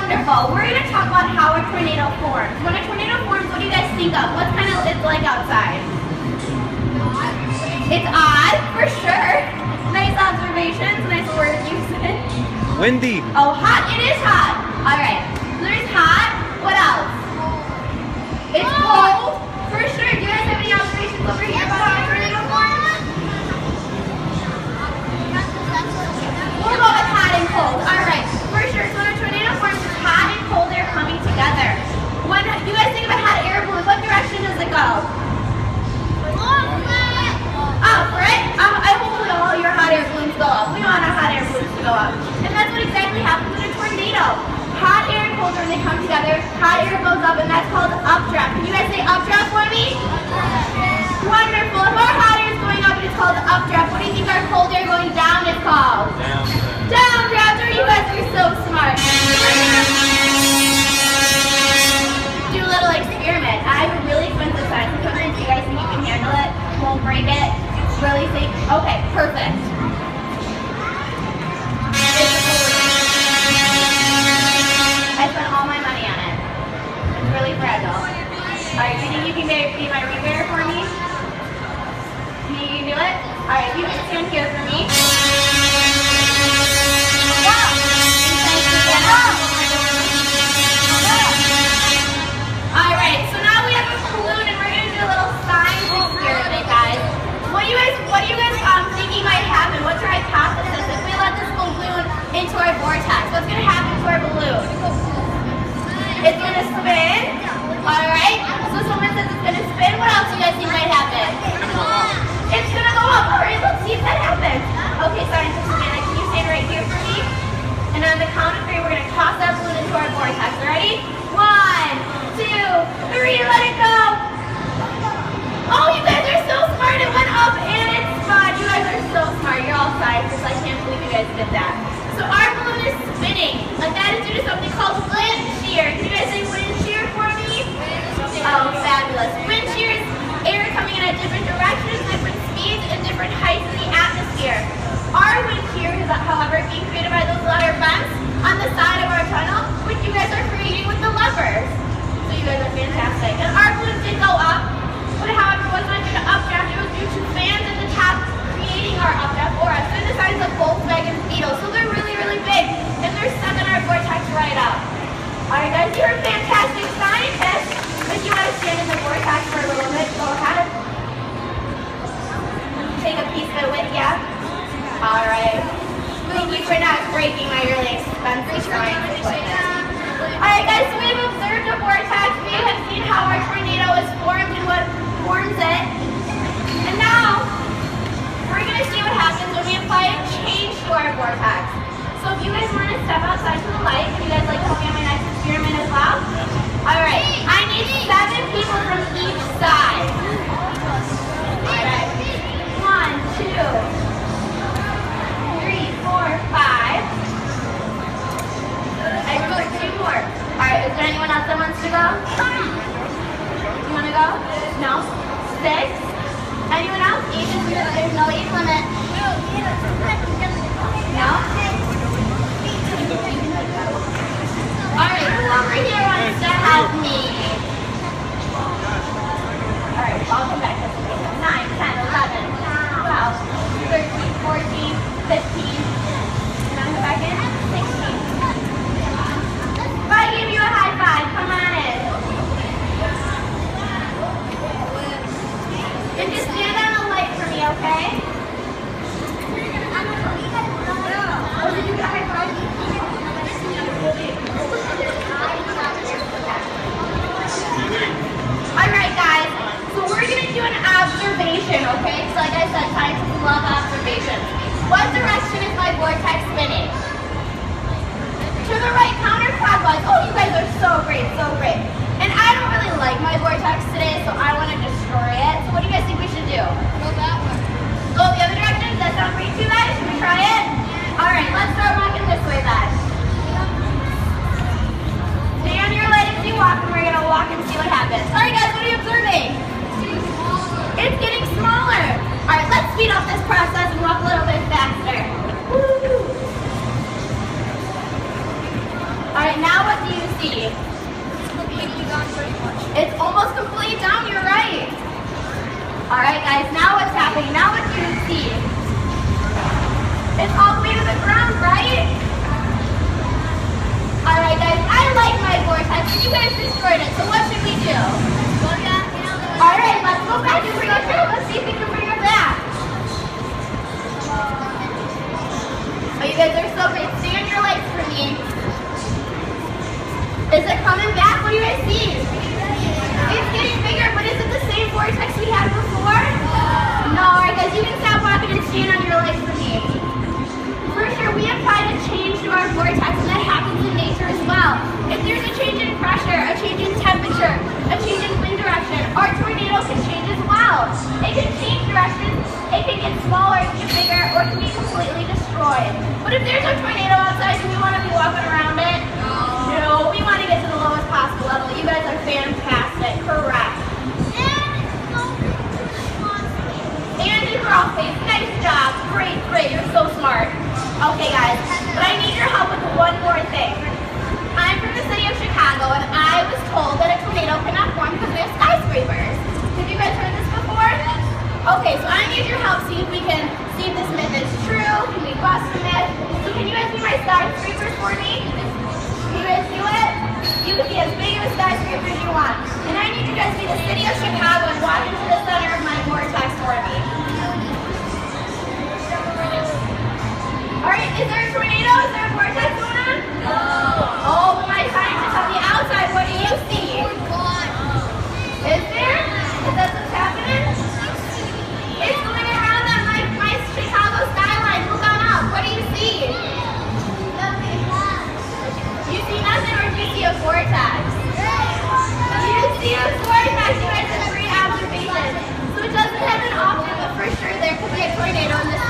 Wonderful. We're going to talk about how a tornado forms. When a tornado forms, what do you guys think of? What kind of it's like outside? It's odd, for sure. Nice observations, nice word usage. Windy. Oh, hot. It is hot. All right. There's hot. What else? It's cold. For sure. Do you guys have any observations over here about how a tornado forms? We'll go with hot and cold. All right. For sure. So when a tornado forms, hot and cold air coming together. When you guys think of a hot air balloon, what direction does it go? Up, right? I hopefully all your hot air balloons go up. We want our hot air balloons to go up. And that's what exactly happens in a tornado. Hot air and cold air, when they come together, hot air goes up, and that's called updraft. Can you guys say updraft for me? Wonderful. If our hot air is going up, it's called updraft. What do you think our cold air going down is called? Downdraft. You guys are so smart. Do a little experiment. I have a really expensive science equipment. Do you guys think you can handle it? Won't break it? Really think? Okay, perfect. I spent all my money on it. It's really fragile. Alright, do you think you can be my ring bearer for me? You think you can do it? Alright, you can stand here for me. Alright, so now we have a balloon and we're going to do a little science experiment, guys. What do you guys thinking might happen? What's your hypothesis if we let this balloon into our vortex? What's going to happen to our balloon? It's going to spin. Alright, so someone says it's going to spin. What else do you guys think might happen? It's going to go up. Alright, let's see if that happens. Okay, scientist Savannah, can you stand right here for me? And on the count of 3, we're going to toss that balloon into our vortex. Ready? 1, 2, 3, let it go! Oh, you guys are so smart! It went up and it spun. You guys are so smart. You're all scientists. I can't believe you guys did that. So our balloon is spinning. And that is due to something called wind shear. Can you guys say wind shear for me? Oh, fabulous. Wind shear is air coming in at different directions, different speeds, and different heights in the atmosphere. Our wind shear is, however, being created by those letter vents on the side of our tunnel, which you guys are creating with the levers. So you guys are fantastic. And our balloon did go up, but however, it was not due to updraft, it was due to fans at the top creating our updraft for us. They're the size of Volkswagen Beetles, so they're really, really big, and they're sucking our vortex right up. Alright guys, you're a fantastic scientist. If you want to stand in the vortex for a little bit, go ahead. Take a piece of it with you. Alright. Thank you for not breaking my really expensive science equipment. Alright guys, so we have observed a vortex. We have seen how our tornado is formed and what forms it. And now, we're going to see what happens when we apply a change to our vortex. So if you guys want to step outside to the light, would you guys like to help me on my next experiment as well? Alright, I need 7 people from each side. Alright. 1, 2, 3, 4, 5. I wrote 2 more. Alright, is there anyone else that wants to go? You want to go? No? 6? Anyone else? There's no age limit. No? Alright, who over here wants to help me? Alright, I'll come back. 9, 10, 11, 12, 13, 14, 15. And I'll come back in. 16. If I give you a high five, come on in. And just stand on the light for me, okay? Oh, did you get a high five? Alright guys, so we're going to do an observation, okay? So like I said, scientists love observations. What direction is my vortex spinning? To the right, counterclockwise. Oh, you guys are so great, so great. And I don't really like my vortex today, so I want to destroy it. So what do you guys think we should do? Go that way. Go the other direction? Does that sound great to you guys? Should we try it? Alright, let's start walking this way then. Stay on your leg as you walk, and we're going to walk and see what happens. Alright guys, what are you observing? It's getting smaller. Alright, let's speed up this process and walk a little bit faster. Woo! Alright, now what do see? It's almost completely down, you're right. Alright guys, now what's happening? Now what do you see? It's all the way to the ground, right? Alright guys, I like my vortex, and you guys destroyed it, so what should we do? Alright, let's go back and bring it through. Let's see if we can bring it back. Oh, you guys are so great. Stay on your legs for me. Is it coming back? What do you guys see? It's getting bigger, but is it the same vortex we had before? No, alright guys, you can stop walking and stand on your legs for me. For sure, we applied a change to our vortex, and that happens in nature as well. If there's a change in pressure, a change in temperature, a change in wind direction, our tornado can change as well. It can change direction, it can get smaller, it can get bigger, or it can be completely destroyed. But if there's a tornado outside, do we want to be walking around it? No, we want to get to the lowest possible level. You guys are fantastic, correct. And in crawl space, nice job, great, you're so smart. Okay guys, but I need your help with one more thing. I'm from the city of Chicago, and I was told that a tornado cannot form because we have skyscrapers. Have you guys heard this before? Okay, so I need your help, see if we can see if this myth is true. Can we bust the myth? So can you guys be my skyscrapers for me? Can you guys do it? You can be as big of a skyscraper as you want. And I need you guys to be the city of Chicago and walk into the center of my vortex for me. Alright, is there a tornado? Is there a vortex going on? No. Oh, but my scientists on the outside, what do you see? Is there? Is that what's happening? It's going around on my Chicago skyline. Look on up. What do you see? You see nothing, or do you see a vortex? You see a vortex. You guys have great observation. So it doesn't happen often, but for sure there could be a tornado in this